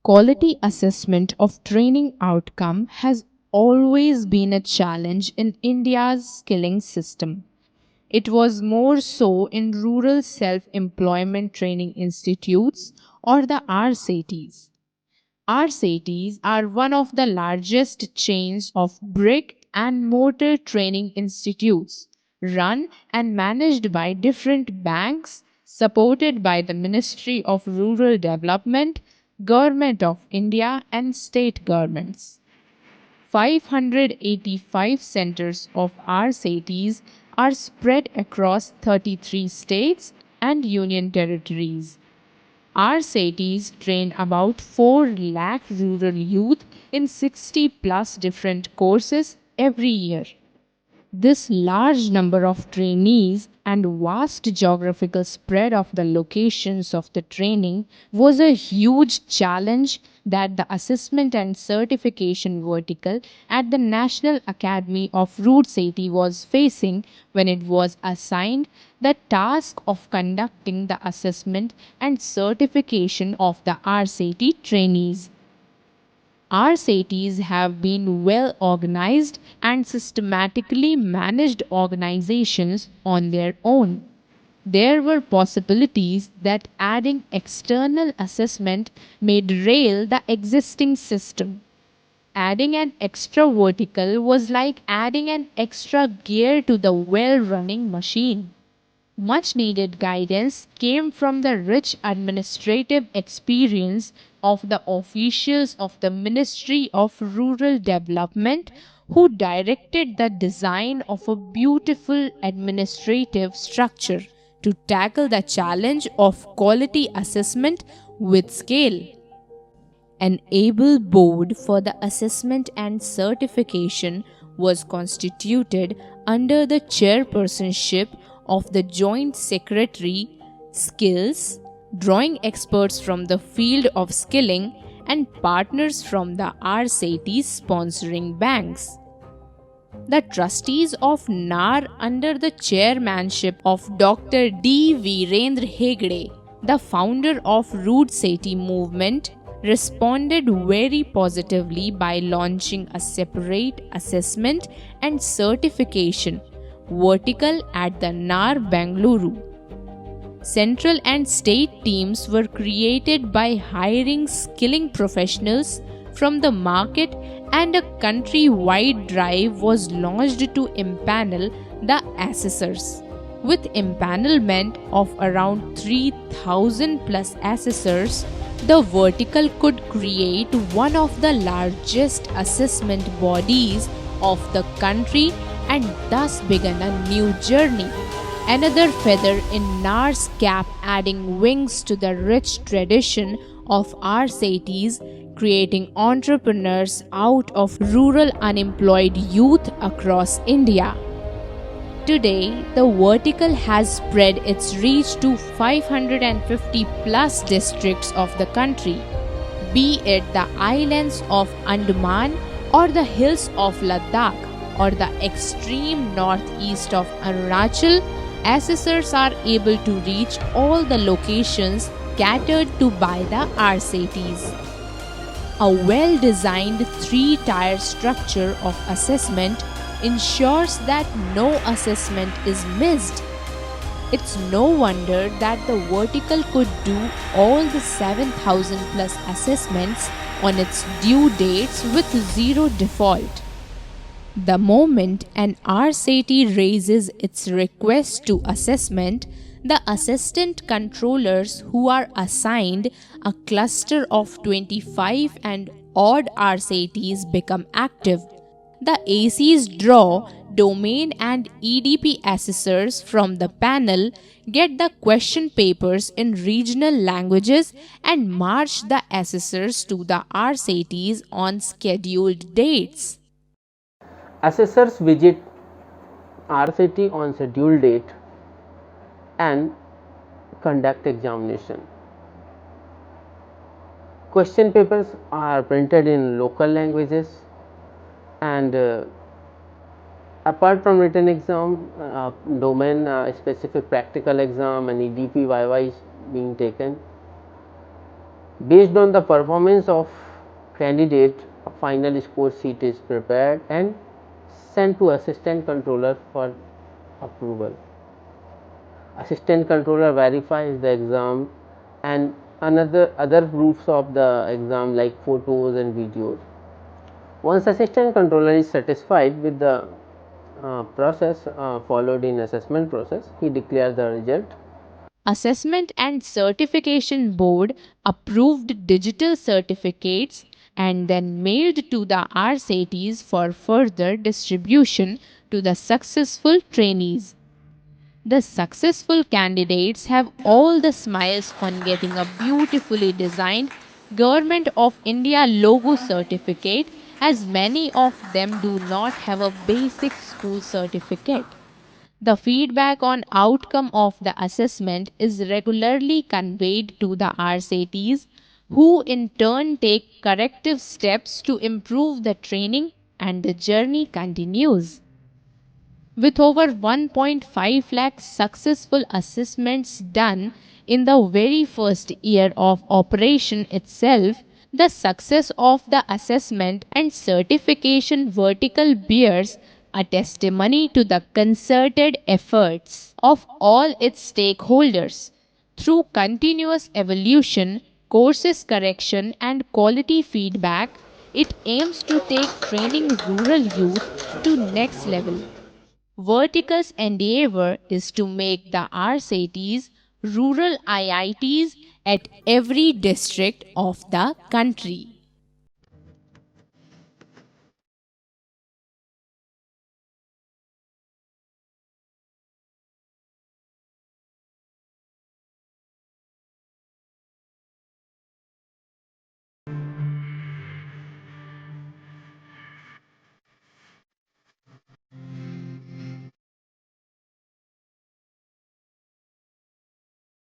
Quality assessment of training outcome has always been a challenge in India's skilling system. It was more so in rural self employment training institutes or the RSETIs. RSETIs are one of the largest chains of brick and mortar training institutes, run and managed by different banks, supported by the Ministry of Rural Development, Government of India, and state governments. 585 centers of RSETIs are spread across 33 states and union territories. RSETIs train about 4 lakh rural youth in 60 plus different courses every year. This large number of trainees and vast geographical spread of the locations of the training was a huge challenge that the assessment and certification vertical at the National Academy of RSETI was facing when it was assigned the task of conducting the assessment and certification of the RSETI trainees. RSETIs have been well organized and systematically managed organizations on their own. There were possibilities that adding external assessment may derail the existing system. Adding an extra vertical was like adding an extra gear to the well running machine. Much needed guidance came from the rich administrative experience of the officials of the Ministry of Rural Development who directed the design of a beautiful administrative structure to tackle the challenge of quality assessment with scale. An able board for the assessment and certification was constituted under the chairpersonship of the Joint Secretary, Skills, drawing experts from the field of skilling and partners from the RSETI sponsoring banks. The trustees of NAR under the chairmanship of Dr. D. Virendra Hegde, the founder of RSETI movement, responded very positively by launching a separate assessment and certification vertical at the NAR Bengaluru. Central and state teams were created by hiring skilling professionals from the market, and a country-wide drive was launched to impanel the assessors. With empanelment of around 3,000 plus assessors, the vertical could create one of the largest assessment bodies of the country and thus began a new journey. Another feather in NAR's cap, adding wings to the rich tradition of RSETIs, creating entrepreneurs out of rural unemployed youth across India. Today, the vertical has spread its reach to 550 plus districts of the country, be it the islands of Andaman or the hills of Ladakh or the extreme northeast of Arunachal. Assessors are able to reach all the locations catered to by the RSETIs. A well-designed three-tier structure of assessment ensures that no assessment is missed. It's no wonder that the vertical could do all the 7,000 plus assessments on its due dates with zero default. The moment an RSETI raises its request to assessment, the assistant controllers who are assigned a cluster of 25 and odd RSETIs become active. The ACs draw domain and EDP assessors from the panel, get the question papers in regional languages, and march the assessors to the RSETIs on scheduled dates. Assessors visit RSETI on scheduled date and conduct examination. Question papers are printed in local languages, and apart from written exam, domain specific practical exam and EDP YY is being taken. Based on the performance of candidate, a final score sheet is prepared and sent to assistant controller for approval. Assistant controller verifies the exam and another other proofs of the exam like photos and videos. Once assistant controller is satisfied with the process followed in assessment process, he declares the result. Assessment and Certification Board approved digital certificates and then mailed to the RSETIs for further distribution to the successful trainees. The successful candidates have all the smiles on getting a beautifully designed Government of India logo certificate, as many of them do not have a basic school certificate. The feedback on outcome of the assessment is regularly conveyed to the RSATs, who in turn take corrective steps to improve the training, and the journey continues. With over 1.5 lakh successful assessments done in the very first year of operation itself, the success of the assessment and certification vertical bears a testimony to the concerted efforts of all its stakeholders. Through continuous evolution, courses correction, and quality feedback, it aims to take training rural youth to next level. Vertical's endeavor is to make the RSETIs rural IITs at every district of the country.